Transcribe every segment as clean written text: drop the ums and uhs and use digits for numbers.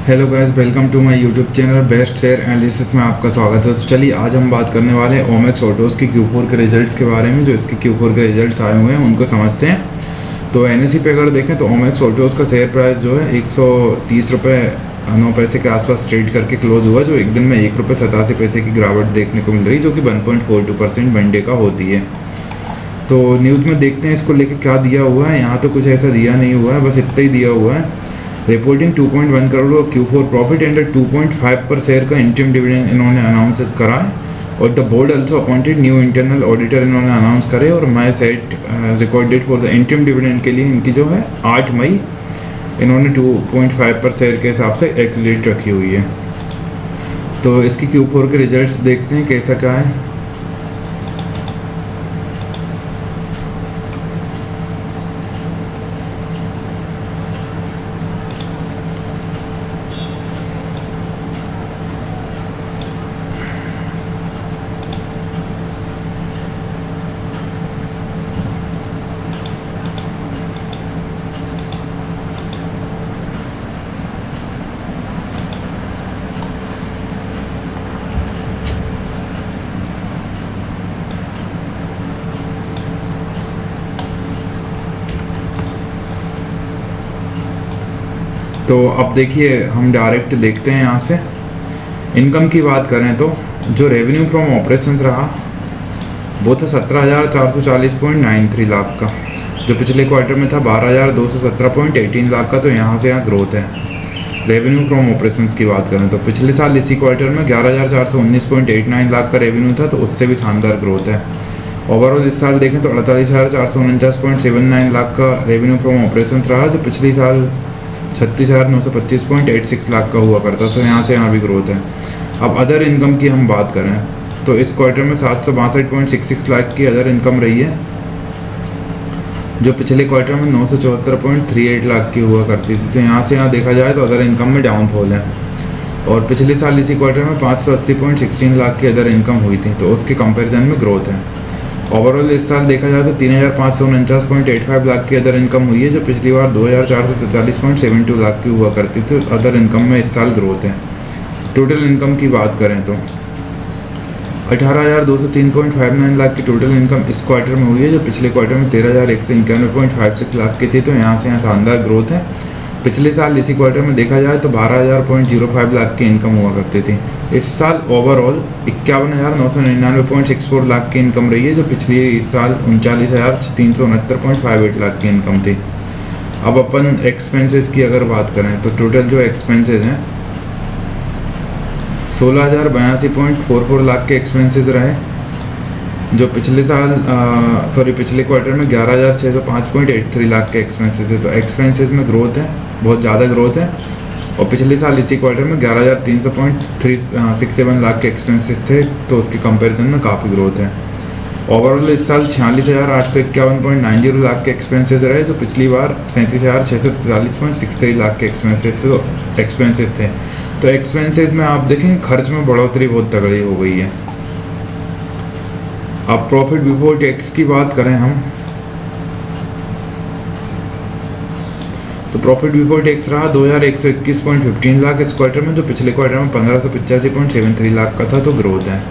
Hello guys, welcome to my YouTube channel best share analysis में आपका स्वागत है। तो चलिए आज हम बात करने वाले हैं ओमेक्स ऑटोज़ की Q4 के रिजल्ट्स के बारे में। जो इसके Q4 के रिजल्ट्स आए हुए हैं उनको समझते हैं। तो एनएसई पे अगर देखें तो ओमेक्स ऑटोज़ का शेयर प्राइस जो है 130 रुपये 9 पैसे के आसपास ट्रेड करके क्लोज हुआ, जो एक दिन में 1 रुपये 87 पैसे की गिरावट देखने को मिल रही, जो कि 1.42% वन डे का होती है। तो न्यूज़ में देखते हैं इसको लेके क्या दिया हुआ है। यहाँ तो कुछ ऐसा दिया नहीं हुआ है, बस इतना ही दिया हुआ है। रिपोर्टिंग 2.1 करोड़ का Q4 प्रॉफिट एंड 2.5 पर शेयर का इंटरिम डिविडेंड इन्होंने अनाउंस करा है। और the board also appointed new internal auditor इन्होंने अनाउंस करे। और my set record date for the interim dividend के लिए इनकी जो है 8 मई इन्होंने 2.5 पर शेयर के हिसाब से एक्स डेट रखी हुई है। तो इसकी Q4 के रिजल्ट्स देखते हैं कैसा क्या है। तो अब देखिए हम डायरेक्ट देखते हैं यहाँ से। इनकम की बात करें तो जो रेवेन्यू फ्रॉम ऑपरेशंस रहा वो था 17,440.93 लाख का, जो पिछले क्वार्टर में था 12,217.18 लाख का। तो यहाँ से यहाँ ग्रोथ है। रेवेन्यू फ्रॉम ऑपरेशंस की बात करें तो पिछले साल इसी क्वार्टर में 11,419.89 लाख का रेवेन्यू था, तो उससे भी शानदार ग्रोथ है। ओवरऑल इस साल देखें तो 48,449.79 लाख का रेवेन्यू फ्रॉम ऑपरेशंस रहा, जो पिछले साल 36,925.86 लाख का हुआ करता। तो यहाँ से यहाँ भी ग्रोथ है। अब अदर इनकम की हम बात करें तो इस क्वार्टर में 762.66 लाख की अदर इनकम रही है, जो पिछले क्वार्टर में 974.38 लाख की हुआ करती थी। तो यहाँ से यहाँ देखा जाए तो अदर इनकम में डाउनफॉल है। और पिछले साल इसी क्वार्टर में 580.16 लाख की अदर इनकम हुई थी, तो उसके कंपेरिजन में ग्रोथ है। ओवरऑल इस साल देखा जाए तो 3,549.85 लाख की अदर इनकम हुई है, जो पिछली बार 2,443.72 लाख की हुआ करती थी। तो अदर इनकम में इस साल ग्रोथ है। टोटल इनकम की बात करें तो 18,203.59 लाख की टोटल इनकम इस क्वार्टर में हुई है, जो पिछले क्वार्टर में 13,191.56 लाख की थी। तो यहाँ से यहाँ शानदार ग्रोथ है। पिछले साल इसी क्वार्टर में देखा जाए तो 12,005 लाख की इनकम हुआ करती थी। इस साल ओवरऑल 51,999.64 लाख की इनकम रही है, जो पिछले साल 39,369.58 लाख की इनकम थी। अब अपन एक्सपेंसेस की अगर बात करें तो टोटल जो एक्सपेंसेस हैं 16,082.44 लाख के एक्सपेंसेस रहे, जो पिछले क्वार्टर में 11,605.83 लाख के एक्सपेंसेस है। तो एक्सपेंसेस में ग्रोथ है, बहुत ज़्यादा ग्रोथ है। और पिछले साल इसी क्वार्टर में 11,300.67 लाख के एक्सपेंसेस थे, तो उसके कंपैरिजन में काफ़ी ग्रोथ है। ओवरऑल इस साल 46,851.90 लाख के एक्सपेंसेस रहे, जो पिछली बार 37,643.63 लाख के एक्सपेंसेस थे। तो एक्सपेंसेस में आप देखें खर्च में बढ़ोतरी बहुत तगड़ी हो गई है। अब प्रॉफिट बिफोर टैक्स की बात करें हम तो प्रॉफिट बिफोर टैक्स रहा 2,121.15 लाख इस क्वार्टर में, जो पिछले क्वार्टर में 1,585.73 लाख का था। तो ग्रोथ है।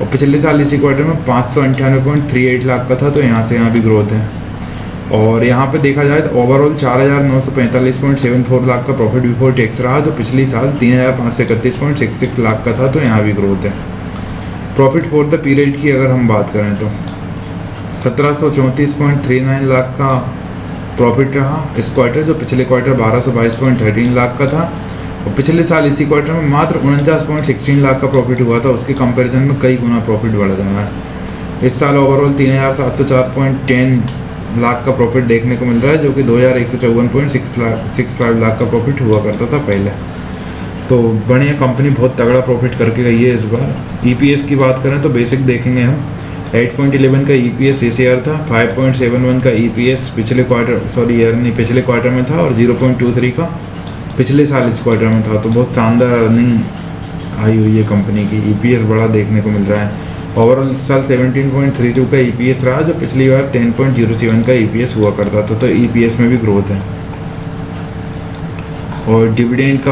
और पिछले साल इसी क्वार्टर में 598.38 लाख का था। तो यहाँ से यहाँ भी ग्रोथ है। और यहाँ पे देखा जाए तो ओवरऑल 4,945.74 लाख का प्रॉफिट बिफोर टैक्स रहा, जो पिछली साल 3,531.66 लाख का था। तो यहाँ भी ग्रोथ है। प्रॉफिट फॉर द पीरियड की अगर हम बात करें तो 1734.39 लाख का प्रॉफिट रहा इस क्वार्टर, जो पिछले क्वार्टर 1222.13 लाख का था। और पिछले साल इसी क्वार्टर में मात्र 49.16 लाख का प्रॉफिट हुआ था, उसके कंपैरिजन में कई गुना प्रॉफिट बढ़ गया है। इस साल ओवरऑल 3,704.10 लाख का प्रॉफिट देखने को मिल रहा है, जो कि 2,154.65 लाख का प्रॉफिट हुआ करता था पहले। तो बढ़िया कंपनी बहुत तगड़ा प्रॉफिट करके गई है इस बार। ईपीएस की बात करें तो बेसिक देखेंगे हम 8.11 का ईपीएस इस ईयर था, 5.71 का ईपीएस पिछले क्वार्टर में था, और 0.23 का पिछले साल इस क्वार्टर में था। तो बहुत शानदार अर्निंग आई हुई है कंपनी की। ईपीएस बड़ा देखने को मिल रहा है। ओवरऑल इस साल 17.32 का ईपीएस रहा, जो पिछली बार 10.07 का ईपीएस हुआ करता था। तो ईपीएस में भी ग्रोथ है। और डिविडेंड का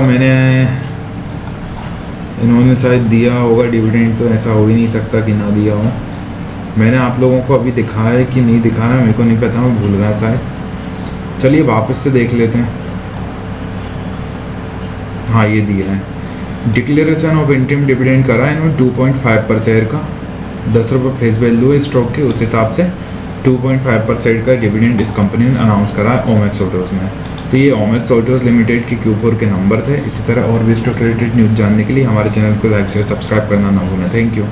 इन्होंने शायद दिया होगा डिविडेंड, तो ऐसा हो ही नहीं सकता कि ना दिया हो। मैंने आप लोगों को अभी दिखाया है कि नहीं दिखाया मेरे को नहीं पता, मैं भूल गया शायद। चलिए वापस से देख लेते हैं। हाँ ये दिया है, डिक्लेरेशन ऑफ इंटरिम डिविडेंड करा है इन्होंने 2.5 पर शेयर का, 10 रुपये फेस वैल्यू है स्टॉक के, उस हिसाब से 2.5% का डिविडेंड इस कंपनी ने अनाउंस करा है ओमेक्स ऑटोज़ में। तो ये ओमेक्स ऑटोज़ लिमिटेड के Q4 के नंबर थे। इसी तरह और भी स्टॉक रिलेटेड न्यूज़ जानने के लिए हमारे चैनल को लाइक शेयर सब्सक्राइब करना ना भूलें। Thank you.